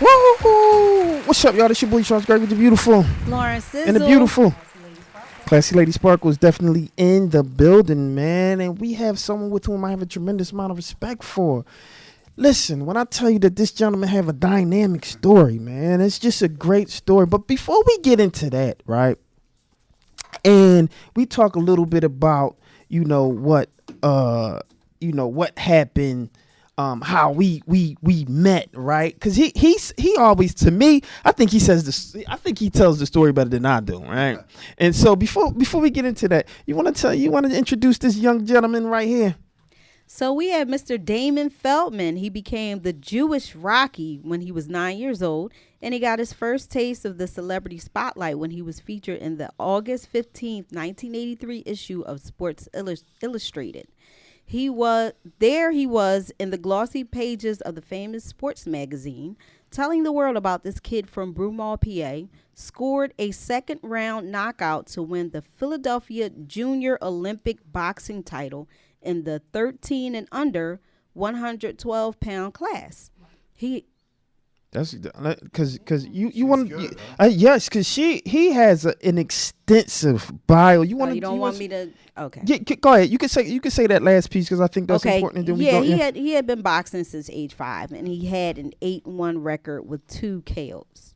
Woo! What's up, y'all? This your boy Charles Gregory, the beautiful LaurenSizzle. and the beautiful Classy Lady Sparkle is definitely in the building, man. And we have someone with whom I have a tremendous amount of respect for. Listen, when I tell you that this gentleman have a dynamic story, man, it's just a great story. But before we get into that, right, and we talk a little bit about, what happened, how we met, right? Because he always, to me, I think he tells the story better than I do, right? And so before we get into that, you want to introduce this young gentleman right here. So we have Mr. Damon Feldman. He became the Jewish Rocky when he was 9 years old, and he got his first taste of the celebrity spotlight when he was featured in the August 15th, 1983 issue of Sports Illustrated. He was in the glossy pages of the famous sports magazine, telling the world about this kid from Broomall, PA, scored a second-round knockout to win the Philadelphia Junior Olympic boxing title in the 13 and under 112-pound class. That's because you want to, yes, because he has an extensive bio. You don't want me to? Okay. Yeah, go ahead. You can say that last piece because I think that's important. And then he had been boxing since age 5, and he had an 8-1 record with 2 KOs.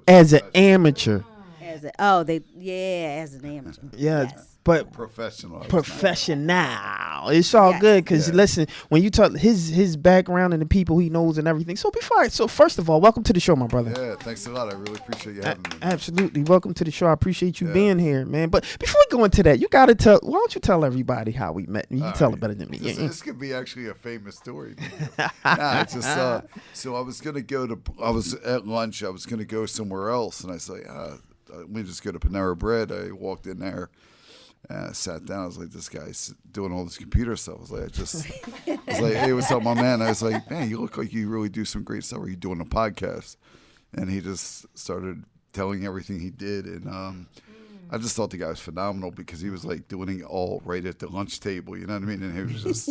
As an amateur. As an amateur. Yeah. Yes. But professional. It's all good because listen, when you talk his background and the people he knows and everything. So first of all, welcome to the show, my brother. Yeah, thanks a lot. I really appreciate you having me. Absolutely, welcome to the show. I appreciate you being here, man. But before we go into that, you gotta tell. Why don't you tell everybody how we met? You tell it better than me. This could be actually a famous story. So I was at lunch. I was gonna go somewhere else, and I was like, let me just go to Panera Bread. I walked in there. I sat down. I was like, this guy's doing all this computer stuff. I was like, hey, what's up, my man? I was like, man, you look like you really do some great stuff. Are you doing a podcast? And he just started telling everything he did. And I just thought the guy was phenomenal because he was like doing it all right at the lunch table. You know what I mean? And he was just,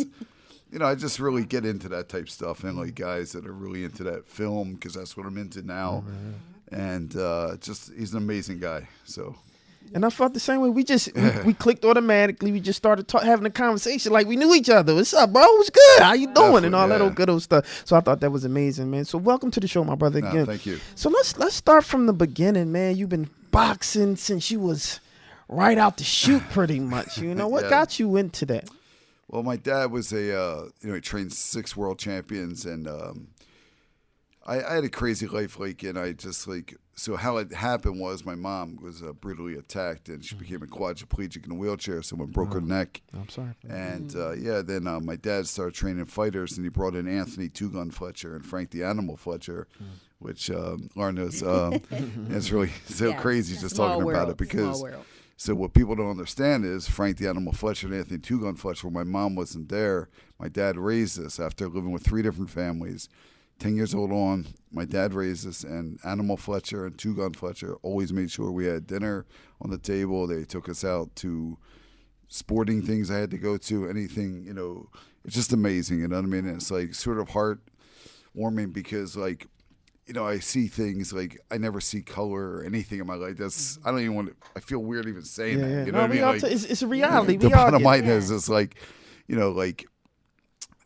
I just really get into that type stuff. And like guys that are really into that film because that's what I'm into now. And he's an amazing guy. So. And I felt the same way. We clicked automatically. We just started having a conversation like we knew each other. What's up, bro? What's good? How you doing? Definitely, and all that old good old stuff. So I thought that was amazing, man. So welcome to the show, my brother. Again. Thank you. So let's start from the beginning, man. You've been boxing since you was right out the chute, pretty much. What got you into that? Well, my dad was he trained 6 world champions, and I had a crazy life, and I just so how it happened was my mom was brutally attacked, and she became a quadriplegic in a wheelchair. Someone broke her neck. I'm sorry. And then my dad started training fighters, and he brought in Anthony Two Gun Fletcher and Frank the Animal Fletcher, which Lauren knows. It's really so crazy just talking about it because. So what people don't understand is Frank the Animal Fletcher and Anthony Two Gun Fletcher, when my mom wasn't there, my dad raised us after living with 3 different families. 10 years old on, my dad raised us, and Animal Fletcher and Two Gun Fletcher always made sure we had dinner on the table. They took us out to sporting things I had to go to, anything, it's just amazing, you know what I mean? And it's like sort of heartwarming because I see things I never see color or anything in my life. I don't even want to, I feel weird even saying that, you know what I mean? It's a reality. The bottom line is it's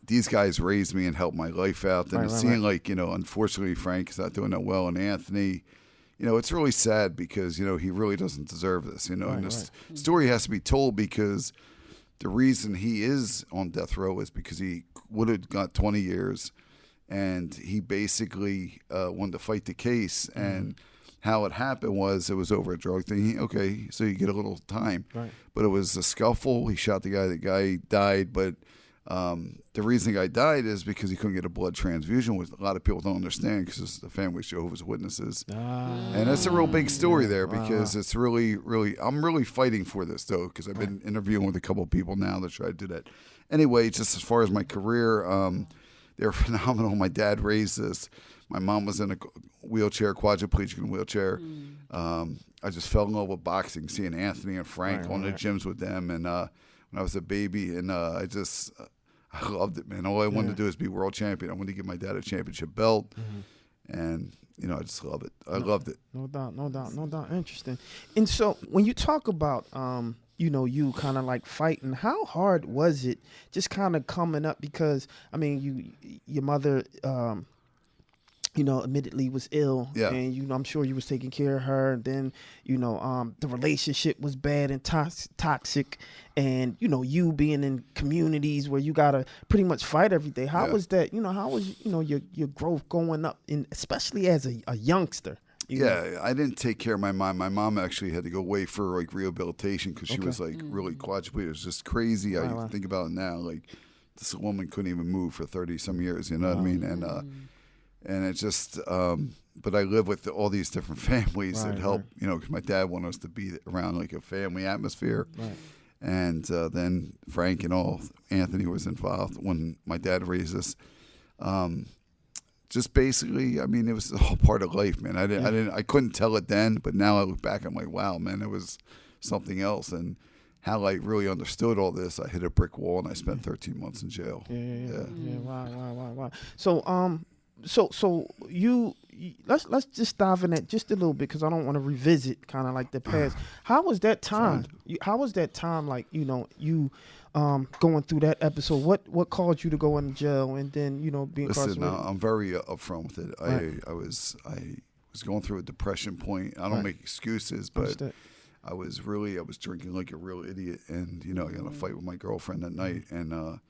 these guys raised me and helped my life out. And seeing unfortunately Frank's not doing that well, and Anthony, it's really sad because, he really doesn't deserve this, and this story has to be told because the reason he is on death row is because he would have got 20 years and he basically wanted to fight the case. And how it happened was it was over a drug thing. So you get a little time. Right. But it was a scuffle. He shot the guy. The guy died, but the reason the guy died is because he couldn't get a blood transfusion, which a lot of people don't understand because it's the family Jehovah's Witnesses. And that's a real big story there because it's really, really, I'm really fighting for this though because I've been interviewing with a couple of people now that try to do that. Anyway, just as far as my career, they're phenomenal. My dad raised us. My mom was in a wheelchair, quadriplegic in a wheelchair. I just fell in love with boxing, seeing Anthony and Frank on the gyms with them. And when I was a baby, and I I loved it, man. All I wanted to do is be world champion. I wanted to give my dad a championship belt, and I just love it. I loved it. No doubt. Interesting. And so when you talk about you kind of like fighting, how hard was it just kind of coming up? Because I mean, your mother admittedly was ill, and I'm sure you was taking care of her, and then the relationship was bad and toxic, and you being in communities where you gotta pretty much fight every day. How was that? How was your growth going up, especially as a youngster? I didn't take care of my mom. My mom actually had to go away for like rehabilitation because she was like really quadriplegic. It was just crazy. I think about it now, like this woman couldn't even move for 30 some years. You know what I mean? And it's just, but I live with all these different families that help, because my dad wanted us to be around like a family atmosphere. Right. And then Frank and Anthony was involved when my dad raised us. Just basically, I mean, it was all part of life, man. I couldn't tell it then, but now I look back, I'm like, wow, man, it was something else. And how I really understood all this, I hit a brick wall and I spent 13 months in jail. Yeah. Wow. So you let's just dive in that just a little bit, because I don't want to revisit kind of like the past. How was that time? Like you going through that episode? What caused you to go into jail and then being incarcerated? Listen, I'm very upfront with it. Right. I was going through a depression point. I don't make excuses, but I was drinking like a real idiot, and I got in a fight with my girlfriend that night, and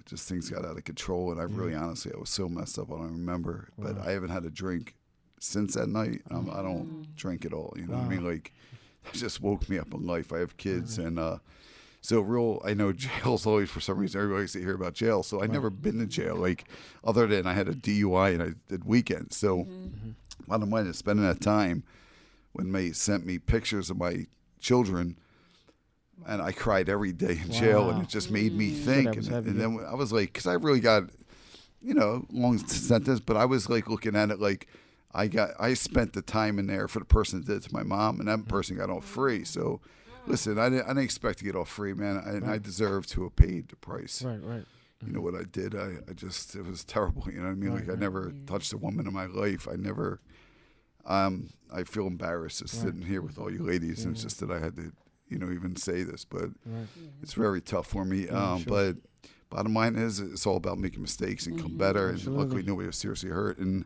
just things got out of control, and I really, honestly, I was so messed up, I don't remember. But I haven't had a drink since that night. I don't drink at all. You know what I mean? Like, it just woke me up in life. I have kids, and I know jail's always, for some reason, everybody likes to hear about jail. So I've never been to jail, like, other than I had a DUI and I did weekends. So bottom line is, spending that time when they sent me pictures of my children, and I cried every day in jail, and it just made me think. And then I was like, because I really got, long sentence, but I was like looking at it like I spent the time in there for the person that did it to my mom, and that person got off free. So, listen, I didn't expect to get off free, man. I deserve to have paid the price. Right. You know what I did? It was terrible. You know what I mean? Like, I never touched a woman in my life. I never. I feel embarrassed just sitting here with all you ladies, and it's just that I had to, even say this, but it's very tough for me. But bottom line is, it's all about making mistakes and come better. And luckily, nobody was seriously hurt, and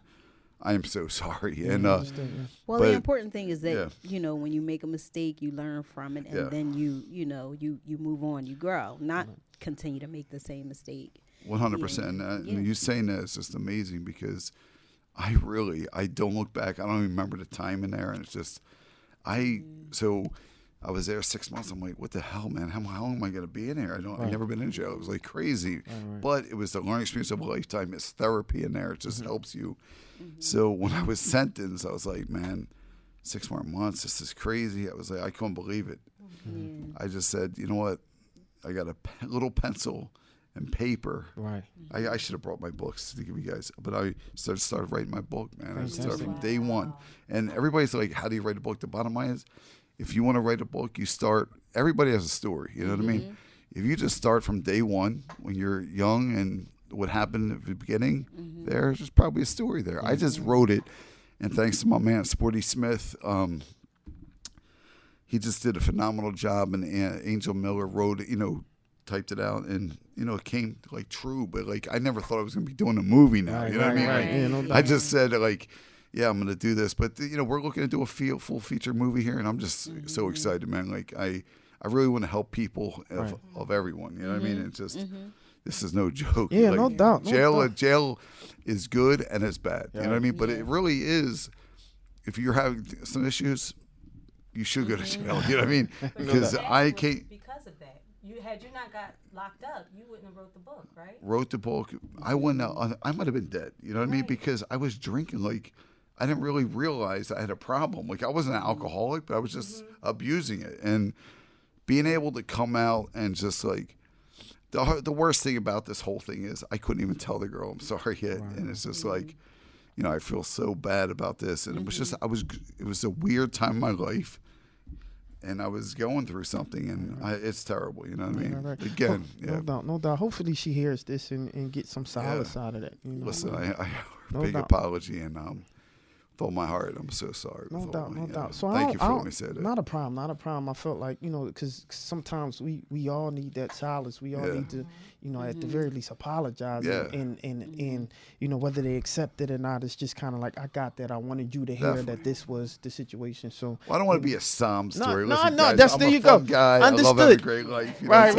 I am so sorry. And the important thing is that when you make a mistake, you learn from it, and then you move on, you grow, not continue to make the same mistake. 100%. You saying that is just amazing, because I don't look back. I don't even remember the time in there, and it's just I was there 6 months. I'm like, what the hell, man? How long am I going to be in here? I've never been in jail. It was like crazy. But it was the learning experience of a lifetime. It's therapy in there. It just helps you. So when I was sentenced, I was like, man, 6 more months. This is crazy. I was like, I couldn't believe it. I just said, you know what? I got a little pencil and paper. Right. I should have brought my books to give you guys. But I started writing my book, man. I started from day one. And everybody's like, how do you write a book? The bottom line is, if you want to write a book, you start. Everybody has a story. You know what I mean? If you just start from day one, when you're young, and what happened at the beginning, there's probably a story there. I just wrote it, and thanks to my man Sporty Smith, he just did a phenomenal job. And Angel Miller wrote it, typed it out, and it came like true. But like, I never thought I was going to be doing a movie now. You know what I mean? I just said like, yeah, I'm going to do this. But, we're looking to do a full feature movie here, and I'm just so excited, man. Like, I really want to help people of everyone. You know what I mean? It's just, this is no joke. Yeah, like, no doubt. Jail is good and it's bad. You know what I mean? But it really is, if you're having some issues, you should go to jail. You know what I mean? Because I can't. Because of that. Had you not got locked up, you wouldn't have wrote the book, right? Wrote the book. I wouldn't. I might have been dead. You know what I mean? Because I was drinking like, I didn't really realize I had a problem. Like, I wasn't an alcoholic, but I was just abusing it. And being able to come out and just like, the worst thing about this whole thing is I couldn't even tell the girl I'm sorry yet. And it's just like, I feel so bad about this. And it was just, it was a weird time in my life. and I was going through something, and it's terrible. You know what I mean? Again, no doubt. Hopefully, she hears this and gets some solace out of that. You know? Listen, I big apology, and with all my heart, I'm so sorry. No doubt. So thank you for letting me say that. Not a problem. I felt like, because sometimes we all need that solace. We all need to, at the very least apologize. Yeah. And whether they accept it or not, it's just kind of like, I got that. I wanted you to hear that this was the situation. So I don't want to be a sob story. No, Listen, no, guys, that's I'm there a you fun go. guy. Understood. I love having a great life. Right.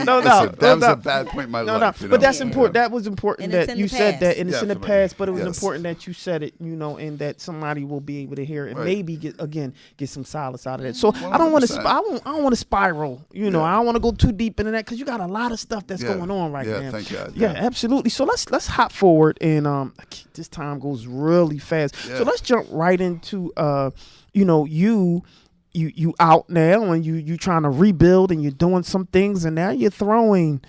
No doubt. That was a bad point in my life. But that's important. That was important And it's that in you the said past. that, and it's in the Definitely. past. But it was Yes. important that you said it, and that somebody will be able to hear it and maybe get some solace out of that. So I don't want to. 100%. I don't want to spiral. I don't want to go too deep into that because you got a lot of stuff that's going on right now. Yeah, thank God. Yeah, absolutely. So let's hop forward, and this time goes really fast. Yeah. So let's jump right into you out now, and you trying to rebuild, and you're doing some things, and now you're throwing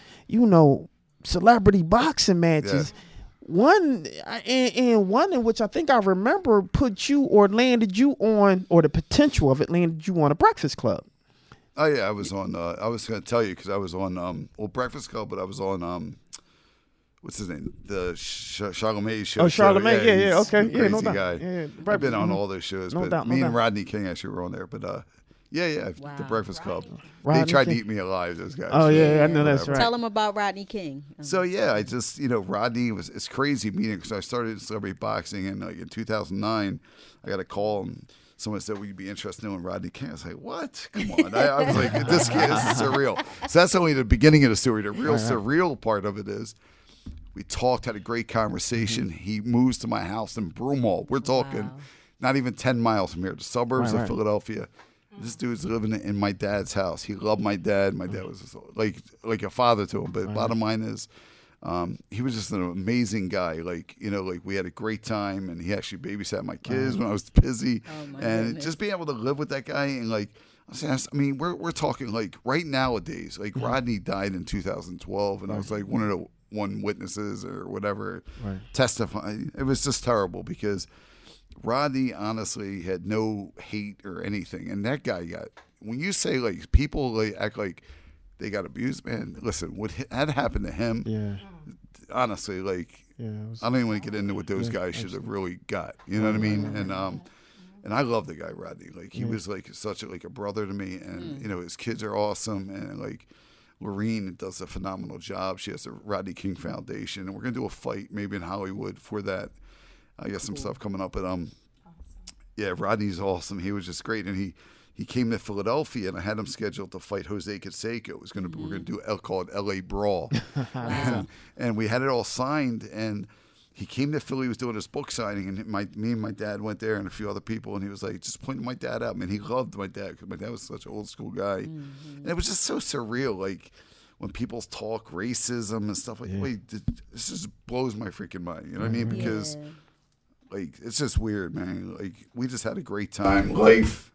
celebrity boxing matches. Yeah. One in which I think I remember put you or landed you on, or the potential of it landed you on a Breakfast Club. Oh yeah, I was on. I was going to tell you because I was on Breakfast Club, but I was on what's his name? The Charlamagne show. Oh, Charlamagne, yeah, he's okay, a yeah, no crazy doubt. guy. Yeah, I've been on all those shows, No but doubt, me no and doubt. Rodney King actually were on there. But the Breakfast Club. Rodney They tried King. to eat me alive. Those guys. Oh yeah, I know that's Whatever. right. Tell them about Rodney King. So yeah, I just Rodney it's crazy meeting because I started celebrity boxing in 2009. I got a call and someone said, "Would you be interested in knowing Rodney King?" I was like, "What? Come on!" I was like, "This kid is surreal." So that's only the beginning of the story. The real surreal part of it is we talked, had a great conversation. He moves to my house in Broomall. We're talking not even 10 miles from here, the suburbs of Philadelphia. This dude's living in my dad's house. He loved my dad. My dad was just like a father to him. But bottom line is, he was just an amazing guy. We had a great time, and he actually babysat my kids when I was busy. And just being able to live with that guy and we're talking right nowadays. Rodney died in 2012, and I was one of the witnesses or whatever testifying. It was just terrible because Rodney honestly had no hate or anything, and that guy got. When you say people act like they got abused, man. Listen, what had happened to him? Yeah. Honestly, I don't even want to get into what those guys should have really got. You know what I mean? And I love the guy Rodney. He was such a brother to me, and his kids are awesome, and Lorene does a phenomenal job. She has the Rodney King Foundation, and we're gonna do a fight maybe in Hollywood for that. I got some stuff coming up, but Rodney's awesome. He was just great, and he came to Philadelphia, and I had him scheduled to fight Jose Canseco. It was gonna be we're gonna do called LA Brawl, and we had it all signed, and he came to Philly. He was doing his book signing, and me and my dad went there, and a few other people, and he was just pointing my dad out. Man, he loved my dad because my dad was such an old school guy, and it was just so surreal. When people talk racism and stuff wait, this just blows my freaking mind. You know what I mean? Because it's just weird, man. We just had a great time, life,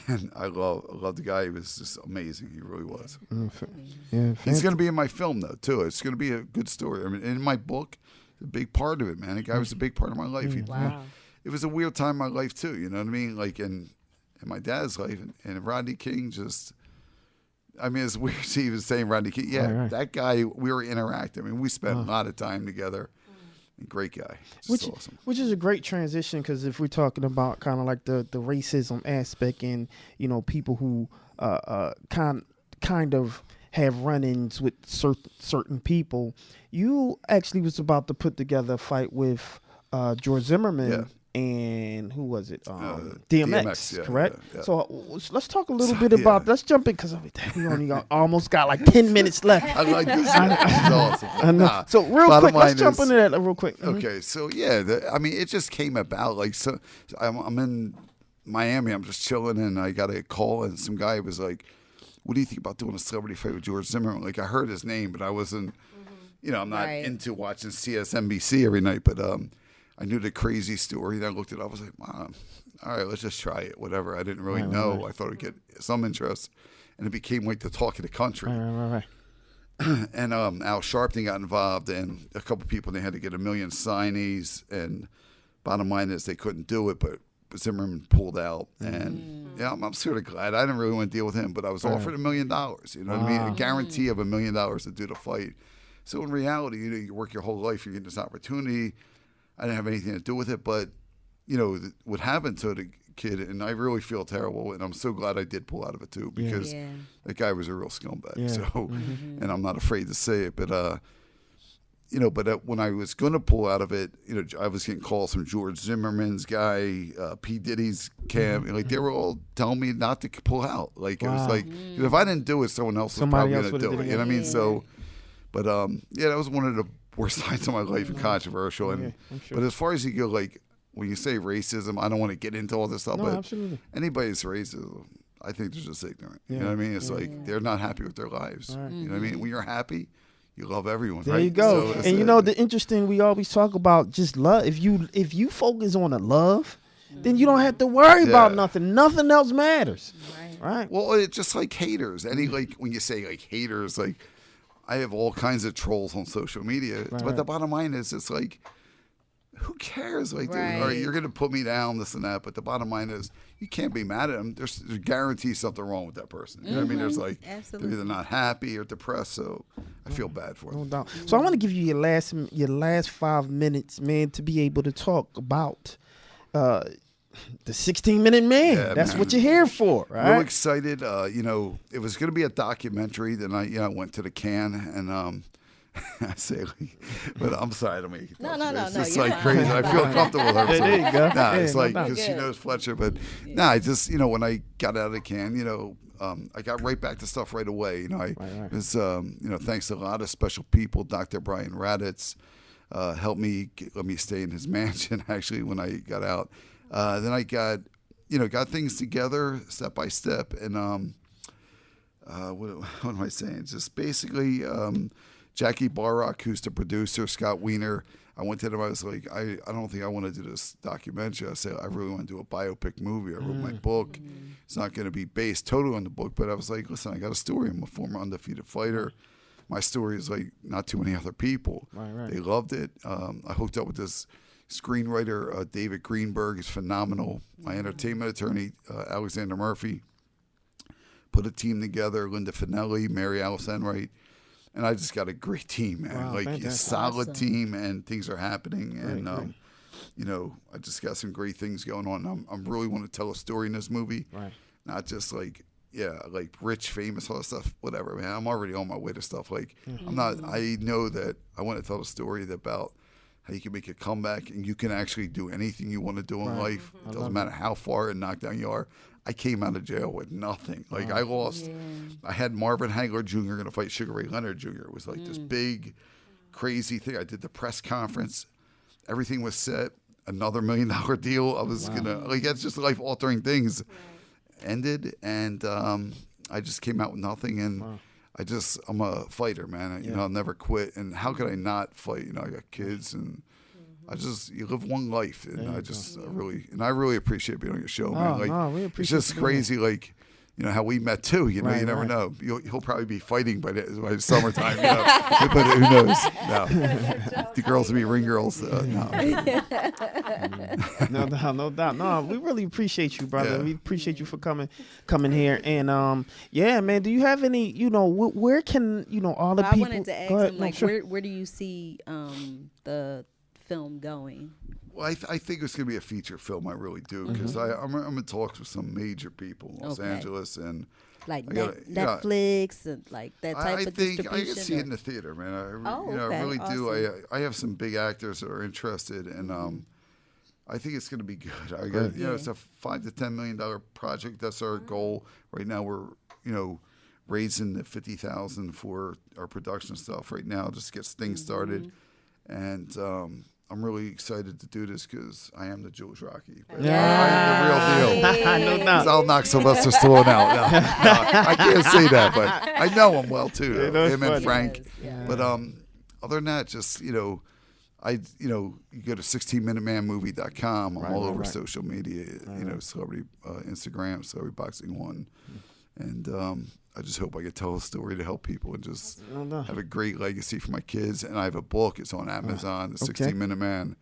and I love the guy. He was just amazing. He really was. He's gonna be in my film though too. It's gonna be a good story. I mean, in my book. A big part of it, man. The guy was a big part of my life. It was a weird time in my life too. You know what I mean? In my dad's life, and Rodney King just. I mean, it's weird. He was saying Rodney King. Yeah, that guy. We were interacting. I mean, we spent a lot of time together. Great guy. Awesome. Which is a great transition because if we're talking about kind of the racism aspect and people who kind of have run-ins with certain people. You actually was about to put together a fight with George Zimmerman and who was it? DMX, correct? Yeah. So let's talk a little bit about. Let's jump in because we only almost got 10 minutes left. I like this. This is awesome. I know. So real quick, let's jump into that real quick. Okay, so it just came about. I'm in Miami. I'm just chilling, and I got a call, and some guy was like, "What do you think about doing a celebrity fight with George Zimmerman?" I heard his name, but I wasn't, I'm not into watching CSNBC every night, but I knew the crazy story, and I looked it up. I was like, "Mom, all right, let's just try it, whatever." I didn't really know. Right. I thought it'd get some interest, and it became the talk of the country. Right. And Al Sharpton got involved, and a couple people, they had to get 1 million signees, and bottom line is they couldn't do it, but Zimmerman pulled out, and yeah, I'm sort of glad. I didn't really want to deal with him, but I was offered $1 million. You know what I mean? A guarantee of $1 million to do the fight. So in reality, you work your whole life, you're getting this opportunity. I didn't have anything to do with it, but what happened to the kid, and I really feel terrible, and I'm so glad I did pull out of it too, because that guy was a real scumbag. Yeah. So, and I'm not afraid to say it, but when I was going to pull out of it, I was getting calls from George Zimmerman's guy, P. Diddy's camp, and they were all telling me not to pull out. It was like, if I didn't do it, someone else was probably going to do it. You know what I mean? So, but that was one of the worst times of my life and controversial. And but as far as you go, when you say racism, I don't want to get into all this stuff, but absolutely. Anybody's racist, I think they're just ignorant. You know what I mean? It's they're not happy with their lives. Right. You know what I mean? When you're happy, you love everyone. There you go. So and the interesting, we always talk about just love. If you focus on the love, then you don't have to worry about nothing. Nothing else matters. Right. Well, it's just like haters. Any when you say haters, I have all kinds of trolls on social media. But the bottom line is, it's who cares? Dude, all right, you're going to put me down, this and that. But the bottom line is, you can't be mad at them. There's guaranteed something wrong with that person. You know what I mean? There's they're either not happy or depressed. So I feel bad for them. No doubt. So I want to give you your last 5 minutes, man, to be able to talk about the 16-minute man. Yeah, that's man. what you're here for, right? Real excited. It was going to be a documentary. Then I went to the can and I say, but I'm sorry to make it. No. It's just crazy. I feel comfortable with her. There you go. Nah, it's because she knows Fletcher. But I just when I got out of the can, I got right back to stuff right away. Thanks to a lot of special people. Dr. Brian Raditz helped me let me stay in his mansion actually when I got out. Then I got things together step by step, and what am I saying? Just basically. Jackie Barrock, who's the producer, Scott Wiener, I went to them. I was like, I don't think I want to do this documentary. I said, I really want to do a biopic movie. I wrote my book. It's not going to be based totally on the book, but I was like, listen, I got a story. I'm a former undefeated fighter. My story is not too many other people. Right. They loved it. I hooked up with this screenwriter, David Greenberg. He's phenomenal. My entertainment attorney, Alexander Murphy, put a team together. Linda Finelli, Mary Alice Enright. And I just got a great team, man. Wow, a solid team, and things are happening. And I just got some great things going on. I'm really want to tell a story in this movie, not just rich, famous, all that stuff. Whatever, man. I'm already on my way to stuff. I'm not. I know that I want to tell a story about how you can make a comeback and you can actually do anything you want to do in life. It doesn't matter how far and knocked down you are. I came out of jail with nothing. I lost. I had Marvin Hagler Jr. going to fight Sugar Ray Leonard Jr. It was this big, crazy thing. I did the press conference. Everything was set. Another $1 million deal. I was going to, that's just life-altering things. Ended, and I just came out with nothing. And I'm a fighter, man. I'll never quit. And how could I not fight? I got kids, and you live one life, and I really appreciate being on your show, man. We it's just crazy, how we met too. You never know. He'll probably be fighting by the summertime. But who knows? No, the girls will be ring girls. No. No doubt. No, we really appreciate you, brother. We appreciate you for coming here. And man. Do you have any? Where can all the people? I wanted to ask him, where do you see the film going? Well, I think it's going to be a feature film. I really do, because I'm in talks with some major people in Los Angeles and Netflix and that type of distribution. I can see it in the theater, man. I really do. I have some big actors that are interested, and I think it's going to be good. It's a $5 to $10 million project. That's our goal right now. We're raising the $50,000 for our production stuff right now, just gets things started, and I'm really excited to do this because I am the Jewish Rocky. I am the real deal. No doubt. I'll knock Sylvester Stallone out. No, I can't say that, but I know him well too. Him and Frank. But other than that, just you go to 16minutemanmovie.com. I'm all over social media. Celebrity Instagram, Celebrity Boxing One, and I just hope I can tell a story to help people and just have a great legacy for my kids. And I have a book. It's on Amazon, The 16-Minute Man.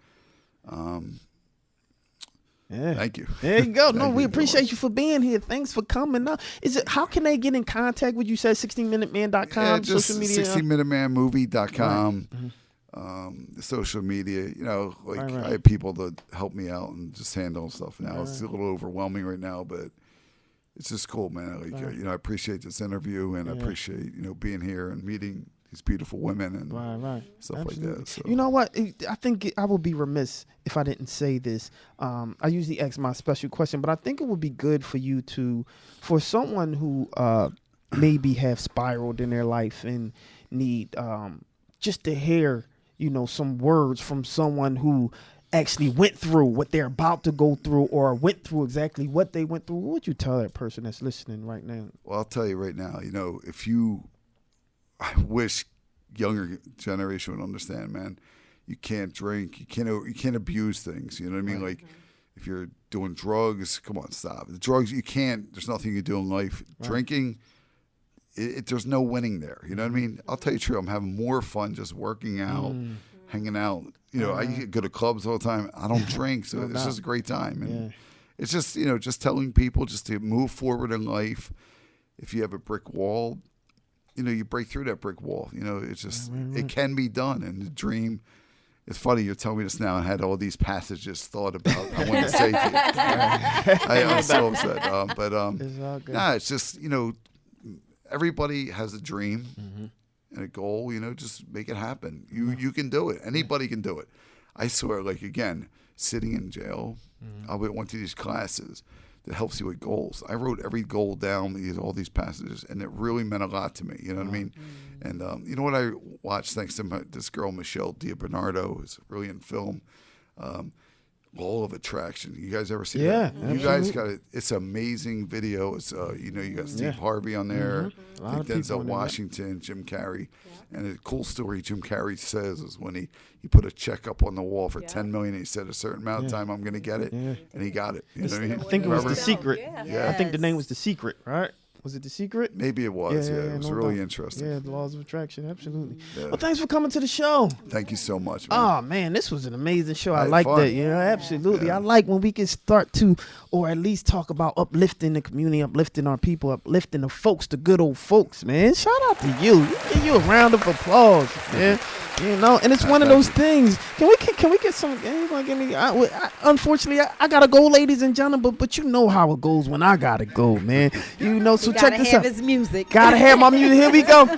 Yeah. Thank you. There you go. No, Thank we you so appreciate much. you for being here. Thanks for coming up. How can they get in contact with you? Said 16minuteman.com, Yeah, just social media. 16minutemanmovie.com. Right. The social media, Right. I have people to help me out and just handle stuff now. It's a little overwhelming right now, but it's just cool, man. I appreciate this interview, and I appreciate, being here and meeting these beautiful women and stuff Absolutely. like that. So. You know what? I think I would be remiss if I didn't say this. I usually ask my special question, but I think it would be good for you for someone who maybe have spiraled in their life and need just to hear, some words from someone who actually went through what they're about to go through or went through exactly what they went through. What would you tell that person that's listening right now? Well, I'll tell you right now, I wish younger generation would understand, man. You can't drink. You can't abuse things. You know what I mean? Right. Like, if you're doing drugs, come on, stop. The drugs, you can't. There's nothing you can do in life. Right. Drinking, there's no winning there. You know what I mean? I'll tell you the truth. I'm having more fun just working out, hanging out. I go to clubs all the time. I don't drink, so it's just a great time. And it's just, just telling people just to move forward in life. If you have a brick wall, you break through that brick wall. It's just, it can be done. And the dream, it's funny, you're telling me this now. I had all these passages thought about. I wanted to say to you. I'm so upset. It's just, everybody has a dream and a goal, just make it happen. You can do it. Anybody can do it. I swear, again, sitting in jail, I went to these classes that helps you with goals. I wrote every goal down, all these passages, and it really meant a lot to me. You know what I mean? And you know what I watched, thanks to this girl, Michelle DiBernardo, who's a brilliant film, Law of Attraction. You guys ever see that? Yeah, You guys got it. It's an amazing video. It's you got Steve Harvey on there, A lot of people Denzel on there, Washington, Jim Carrey. And a cool story Jim Carrey says is when he put a check up on the wall for $10 million, he said a certain amount of time I'm going to get it, and he got it. You know what I mean? I think it was The Secret. Yeah. I think the name was The Secret, right? Was it The Secret? Maybe it was. Yeah, it was really doubt. interesting. Yeah, the laws of attraction, absolutely. Yeah. Well, thanks for coming to the show. Thank you so much, man. Oh man, this was an amazing show. I had like fun. that. Yeah, absolutely. Yeah. I like when we can start to, or at least talk about uplifting the community, uplifting our people, uplifting the folks, the good old folks, man. Shout out to you. Give you a round of applause, man. And it's one of those things. Can we get some? You gonna give me? Unfortunately, I gotta go, ladies and gentlemen. But you know how it goes when I gotta go, man. So check this out. His music. Gotta have my music. Here we go.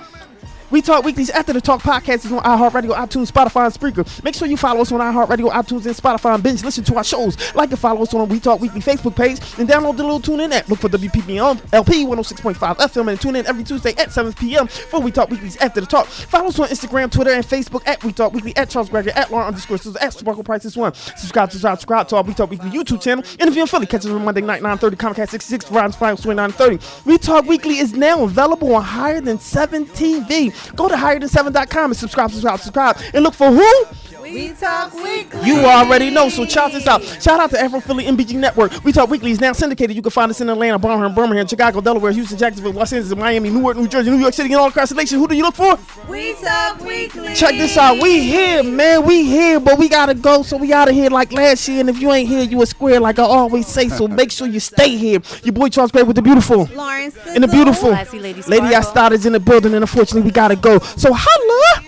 We Talk Weekly's After the Talk podcast is on iHeartRadio, iTunes, Spotify, and Spreaker. Make sure you follow us on iHeartRadio, iTunes, and Spotify, and binge listen to our shows. Like and follow us on the We Talk Weekly Facebook page, and download the little TuneIn app. Look for WPPM LP 106.5 FM, and tune in every Tuesday at 7 p.m. for We Talk Weekly's After the Talk. Follow us on Instagram, Twitter, and Facebook at We Talk Weekly, at Charles Gregory, at Lauren_Sizzle, at Sparkle Prices 1. Subscribe to our We Talk Weekly YouTube channel. And if you're in Philly, catch us on Monday night, 9:30, Comcast 66, Verizon 5, 9:30. We Talk Weekly is now available on Higher Than 7 TV. Go to higherthan7.com and subscribe, and look for who? We Talk Weekly. You already know, so shout this out. Shout out to Afro Philly MBG Network. We Talk Weekly is now syndicated. You can find us in Atlanta, Birmingham, Chicago, Delaware, Houston, Jacksonville, Los Angeles, Miami, Newark, New Jersey, New York City, and all across the nation. Who do you look for? We Talk Weekly. Check this out. We here, man. We here, but we gotta go, so we out of here like last year. And if you ain't here, you a square, like I always say. So make sure you stay here. Your boy Charles Gray with the beautiful. LaurenSizzle. And the beautiful Classy Lady Lady I Sparkle. started in the building, and unfortunately we gotta go. So holla.